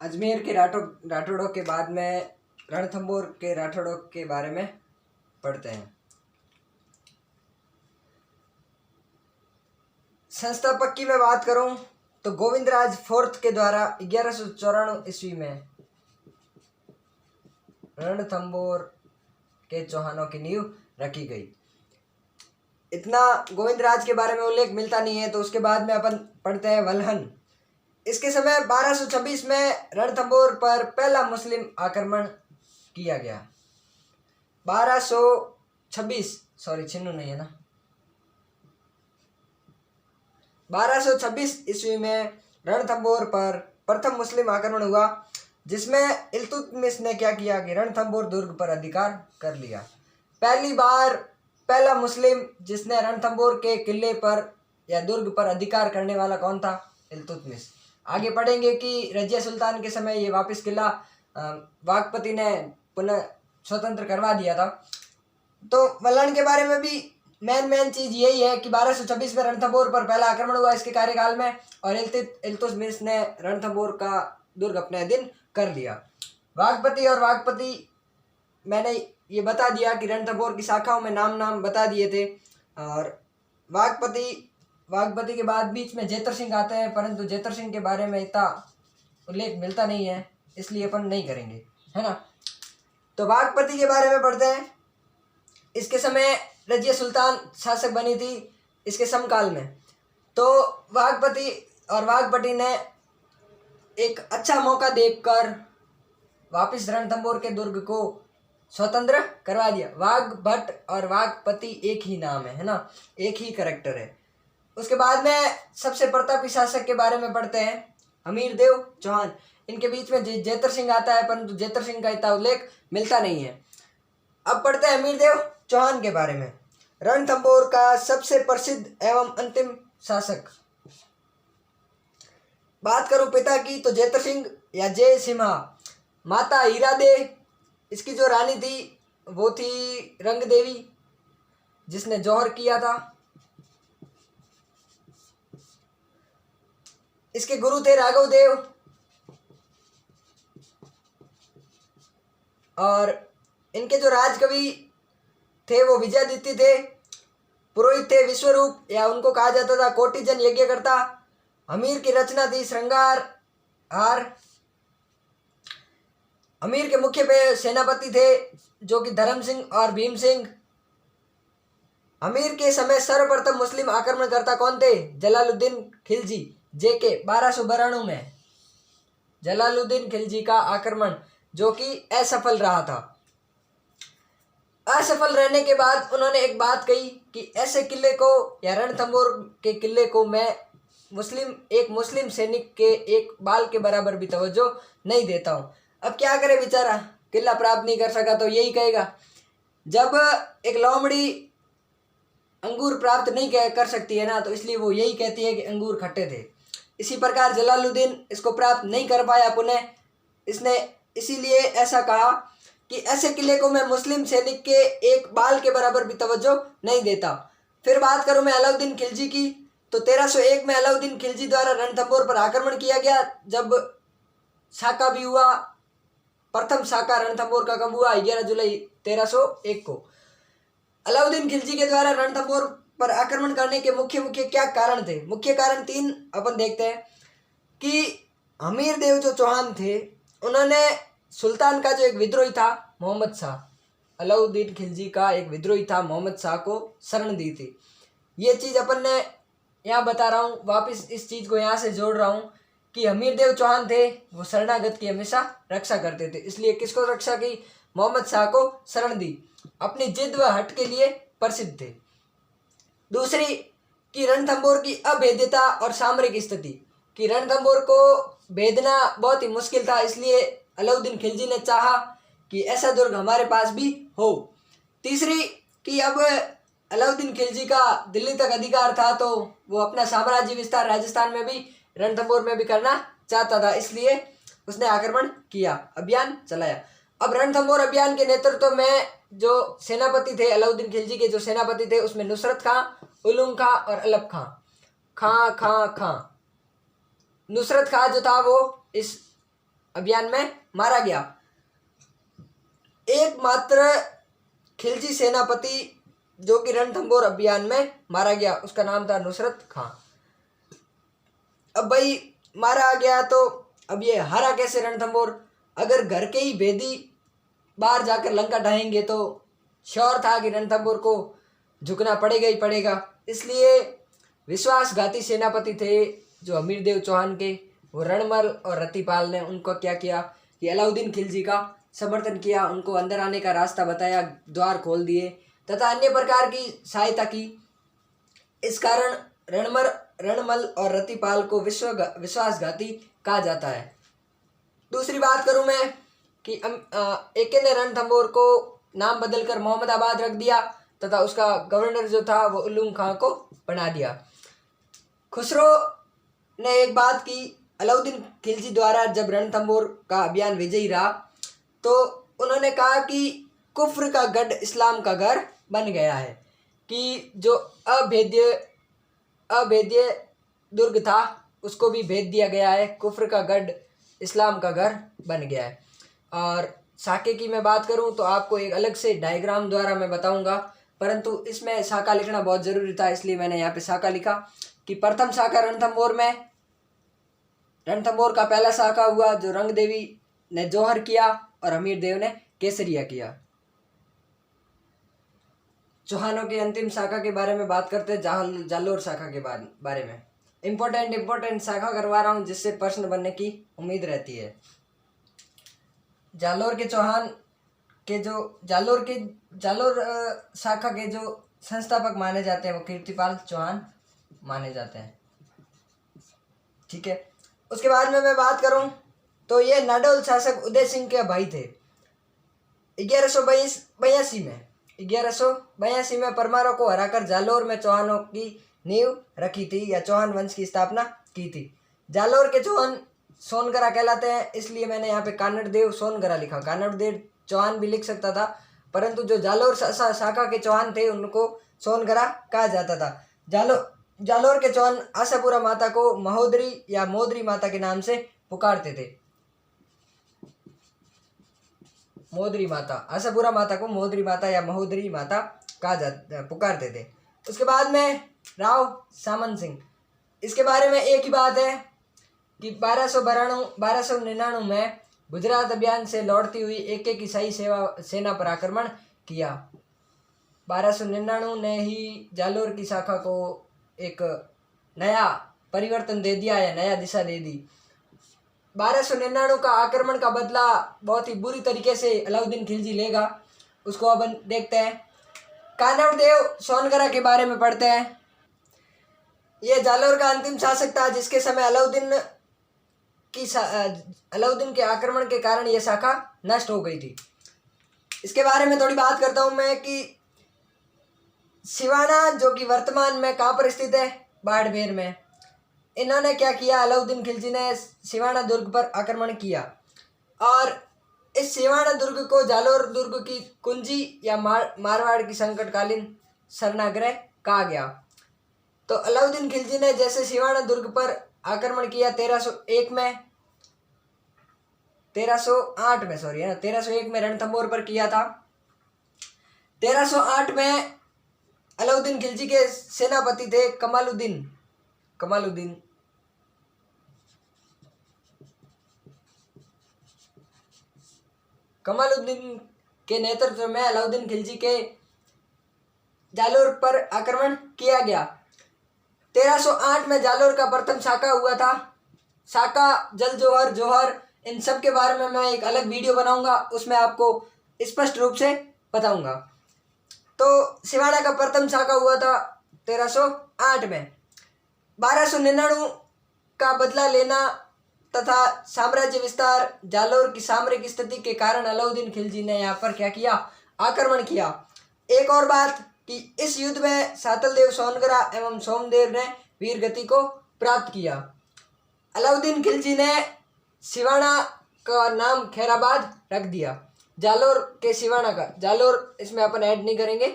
अजमेर के राठौड़ों के बाद में रणथंभौर के राठौड़ों के बारे में पढ़ते हैं। संस्थापक की मैं बात करूं तो गोविंदराज फोर्थ के द्वारा 1194 ईस्वी में रणथंभौर के चौहानों की नींव रखी गई। इतना गोविंदराज के बारे में उल्लेख मिलता नहीं है, तो उसके बाद में अपन पढ़ते हैं वल्हन। इसके समय 1226 में रणथंभौर पर पहला मुस्लिम आक्रमण किया गया। 1226 सॉरी छिन्नू नहीं है ना, 1226 ईस्वी में रणथंभौर पर प्रथम मुस्लिम आक्रमण हुआ, जिसमें इल्तुतमिश ने क्या किया कि रणथंभौर दुर्ग पर अधिकार कर लिया। पहली बार पहला मुस्लिम जिसने रणथंभौर के किले पर या दुर्ग पर अधिकार करने वाला कौन था? इल्तुतमिश। आगे पढ़ेंगे कि रजिया सुल्तान के समय ये वापस किला वाकपति ने पुनः स्वतंत्र करवा दिया था। तो वल्हन के बारे में भी मेन चीज यही है कि 1226 में रणथंभौर पर पहला आक्रमण हुआ इसके कार्यकाल में, और इल्तुतमिश ने रणथंभौर का दुर्ग अपने अधीन कर लिया। वाकपति और वाकपति मैंने ये बता दिया कि रणथंभौर की शाखाओं में नाम बता दिए थे। और वाकपति के बाद बीच में जेतर सिंह आते हैं, परंतु जेतर सिंह के बारे में इतना उल्लेख मिलता नहीं है, इसलिए अपन नहीं करेंगे, है ना। तो वाकपति के बारे में पढ़ते हैं। इसके समय रजिया सुल्तान शासक बनी थी इसके समकाल में। तो वाकपति ने एक अच्छा मौका देखकर वापस रणथंभौर के दुर्ग को स्वतंत्र करवा दिया। वाघभट्ट और वाकपति एक ही नाम है ना, एक ही कैरेक्टर है। उसके बाद में सबसे प्रतापी शासक के बारे में पढ़ते हैं, हमीरदेव चौहान। इनके बीच में जेतर सिंह आता है, परंतु जेतर सिंह का इतना उल्लेख मिलता नहीं है। अब पढ़ते हैं हमीरदेव चौहान के बारे में, रणथंभौर का सबसे प्रसिद्ध एवं अंतिम शासक। बात करूं पिता की तो जेतर सिंह या जय सिम्हा। माता हीरादे, इसकी जो रानी थी वो थी रंग देवी, जिसने जौहर किया था। इसके गुरु थे राघव देव, और इनके जो राजकवि थे वो विजयादित्य थे। पुरोहित थे विश्वरूप, या उनको कहा जाता था कोटिजन यज्ञकर्ता। हमीर की रचना थी श्रृंगार हार। हमीर के मुख्य पे सेनापति थे जो कि धर्म सिंह और भीम सिंह। हमीर के समय सर्वप्रथम मुस्लिम आक्रमणकर्ता कौन थे? जलालुद्दीन खिलजी, जेके 1292 में जलालुद्दीन खिलजी का आक्रमण, जो कि असफल रहा था। असफल रहने के बाद उन्होंने एक बात कही कि ऐसे किले को या रणथंभौर के किले को मैं एक मुस्लिम सैनिक के एक बाल के बराबर भी तवज्जो नहीं देता हूँ। अब क्या करे बेचारा, किला प्राप्त नहीं कर सका तो यही कहेगा। जब एक लोमड़ी अंगूर प्राप्त नहीं कर सकती है ना, तो इसलिए वो यही कहती है कि अंगूर खट्टे थे। इसी प्रकार जलालुद्दीन इसको प्राप्त नहीं कर पाया पुनः, इसने इसीलिए ऐसा कहा कि ऐसे किले को मैं मुस्लिम सैनिक के एक बाल के बराबर भी तवज्जो नहीं देता। फिर बात करूं मैं अलाउद्दीन खिलजी की, तो 1301 में अलाउद्दीन खिलजी द्वारा रणथंभौर पर आक्रमण किया गया। जब साका भी हुआ, प्रथम साका रणथंभौर का कब हुआ? 11 जुलाई 1301 को। अलाउद्दीन खिलजी के द्वारा रणथंभौर पर आक्रमण करने के मुख्य क्या कारण थे? मुख्य कारण 3 अपन देखते हैं कि हमीरदेव जो चौहान थे, उन्होंने सुल्तान का जो एक विद्रोही था मोहम्मद शाह, अलाउद्दीन खिलजी का एक विद्रोही था मोहम्मद शाह को शरण दी थी। ये चीज़ अपन ने यहाँ बता रहा हूँ, वापस इस चीज़ को यहाँ से जोड़ रहा हूँ कि हमीरदेव चौहान थे वो शरणागत की हमेशा रक्षा करते थे। इसलिए किसको रक्षा की? मोहम्मद शाह को शरण दी। अपनी जिद व हट के लिए प्रसिद्ध थे। दूसरी कि रणथंभौर की अभेद्यता और सामरिक स्थिति, कि रणथंभौर को भेदना बहुत ही मुश्किल था, इसलिए अलाउद्दीन खिलजी ने चाहा कि ऐसा दुर्ग हमारे पास भी हो। तीसरी कि अब अलाउद्दीन खिलजी का दिल्ली तक अधिकार था, तो वो अपना साम्राज्य विस्तार राजस्थान में भी रणथंभौर में भी करना चाहता था, इसलिए उसने आक्रमण किया, अभियान चलाया। अब रणथंभौर अभियान के नेतृत्व में जो सेनापति थे, अलाउद्दीन खिलजी के जो सेनापति थे, उसमें नुसरत खां, उलुग खां और अलप खां। नुसरत खां जो था वो इस अभियान में मारा गया। एकमात्र खिलजी सेनापति जो कि रणथंभौर अभियान में मारा गया उसका नाम था नुसरत खां। अब भाई मारा गया तो अब ये हारा कैसे रणथंभौर? अगर घर के ही भेदी बाहर जाकर लंका ढाएंगे तो श्योर था कि रणथंभौर को झुकना पड़ेगा ही पड़ेगा। इसलिए विश्वासघाती सेनापति थे जो अमीरदेव चौहान के, वो रणमल और रतिपाल ने उनको क्या किया कि अलाउद्दीन खिलजी का समर्थन किया, उनको अंदर आने का रास्ता बताया, द्वार खोल दिए तथा अन्य प्रकार की सहायता की। इस कारण रणमल और रतिपाल को विश्वासघाती कहा जाता है। दूसरी बात करूं मैं कि एके ने रणथंभौर को नाम बदलकर मोहम्मदाबाद रख दिया तथा उसका गवर्नर जो था वो उल्लूम खां को बना दिया। खुसरो ने एक बात की, अलाउद्दीन खिलजी द्वारा जब रणथंभौर का अभियान विजयी रहा तो उन्होंने कहा कि कुफ्र का गढ़ इस्लाम का घर बन गया है, कि जो अभेद्य दुर्ग था उसको भी भेद दिया गया है, कुफ्र का गढ़ इस्लाम का घर बन गया है। और साके की मैं बात करूं तो आपको एक अलग से डायग्राम द्वारा मैं बताऊंगा, परंतु इसमें साका लिखना बहुत ज़रूरी था इसलिए मैंने यहाँ पे साका लिखा कि प्रथम साका रणथंभौर में, रणथंभौर का पहला साका हुआ जो रंग देवी ने जौहर किया और हमीर देव ने केसरिया किया। चौहानों के अंतिम शाखा के बारे में बात करते हैं, जालोर शाखा के बारे में। इम्पोर्टेंट शाखा करवा रहा हूँ जिससे प्रश्न बनने की उम्मीद रहती है। जालोर के चौहान के जो जालोर शाखा के जो संस्थापक माने जाते हैं वो कीर्तिपाल चौहान माने जाते हैं। ठीक है, उसके बाद में मैं बात करूं तो ये नाडोल शासक उदय सिंह के भाई थे। 1182 में परमारों को हराकर जालोर में चौहानों की नींव रखी थी या चौहान वंश की स्थापना की थी। जालोर के चौहान सोनगरा कहलाते हैं, इसलिए मैंने यहाँ पे कानड़देव सोनगरा लिखा। कानड़देव चौहान भी लिख सकता था, परंतु जो जालोर शाखा के चौहान थे उनको सोनगरा कहा जाता था। जालोर के चौहान आशापुरा माता को महोदरी या मोदरी माता के नाम से पुकारते थे। मोदरी माता, आशापुरा माता को मोदरी माता या महोदरी माता पुकारते थे। उसके बाद में राव सामन सिंह, इसके बारे में एक ही बात है कि 1299 में गुजरात अभियान से लौटती हुई एके की शाही सेना पर आक्रमण किया। 1299 ने ही जालोर की शाखा को एक नया परिवर्तन दे दिया या नया दिशा दे दी। 1299 का आक्रमण का बदला बहुत ही बुरी तरीके से अलाउद्दीन खिलजी लेगा, उसको अब देखते हैं। कानड़देव सोनगरा के बारे में पढ़ते हैं। ये जालोर का अंतिम शासक था जिसके समय अलाउद्दीन के आक्रमण के कारण ये शाखा नष्ट हो गई थी। इसके बारे में थोड़ी बात करता हूँ मैं कि सिवाना जो कि वर्तमान में कहाँ पर स्थित है, बाड़मेर में, इन्होंने क्या किया, अलाउद्दीन खिलजी ने सिवाना दुर्ग पर आक्रमण किया और इस सिवाना दुर्ग को जालोर दुर्ग की कुंजी या मारवाड़ की संकटकालीन शरणागृह कहा गया। तो अलाउद्दीन खिलजी ने जैसे सिवाना दुर्ग पर आक्रमण किया 1301 में रणथंभौर पर किया था। 1308 में अलाउद्दीन खिलजी के सेनापति थे कमालुद्दीन के नेतृत्व में अलाउद्दीन खिलजी के जालोर पर आक्रमण किया गया। 1308 में जालोर का प्रथम शाका हुआ था। शाका, जल जौहर इन सब के बारे में मैं एक अलग वीडियो बनाऊंगा, उसमें आपको स्पष्ट रूप से बताऊंगा। तो सिवाना का प्रथम शाका हुआ था 1308 में। 1299 का बदला लेना तथा साम्राज्य विस्तार, जालोर की सामरिक स्थिति के कारण अलाउद्दीन खिलजी ने यहाँ पर क्या किया, आक्रमण किया। एक और बात कि इस युद्ध में सातलदेव सोनगरा एवं सोमदेव ने वीर गति को प्राप्त किया। अलाउद्दीन खिलजी ने सिवाना का नाम खैराबाद रख दिया। जालोर के सिवाना का, जालोर इसमें अपन ऐड नहीं करेंगे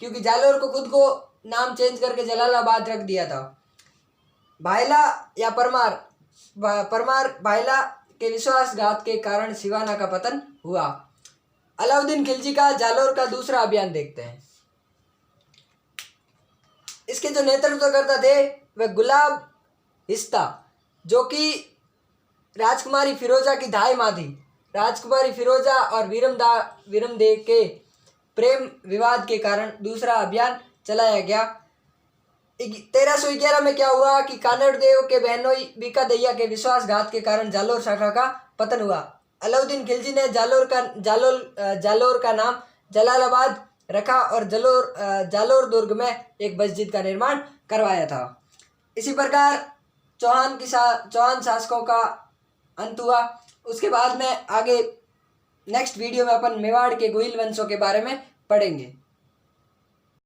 क्योंकि जालोर को खुद को नाम चेंज करके जलालाबाद रख दिया था। भायला या परमार भायला के विश्वासघात के कारण सिवाना का पतन हुआ। अलाउद्दीन खिलजी का जालोर का दूसरा अभियान देखते हैं। इसके जो नेतृत्वकर्ता थे वह गुलाब हिस्ता, जो कि राजकुमारी फिरोजा की दाई माँ थी। राजकुमारी फिरोजा और वीरमदेव के प्रेम विवाद के कारण दूसरा अभियान चलाया गया। 1311 में क्या हुआ कि कानड़देव के बहनोई बीकादैया के विश्वासघात के कारण जालोर शाखा का पतन हुआ। अलाउद्दीन खिलजी ने जालोर का नाम जलालाबाद रखा और जालोर दुर्ग में एक मस्जिद का निर्माण करवाया था। इसी प्रकार चौहान शासकों का अंत हुआ। उसके बाद में आगे नेक्स्ट वीडियो में अपन मेवाड़ के गोहिल वंशों के बारे में पढ़ेंगे।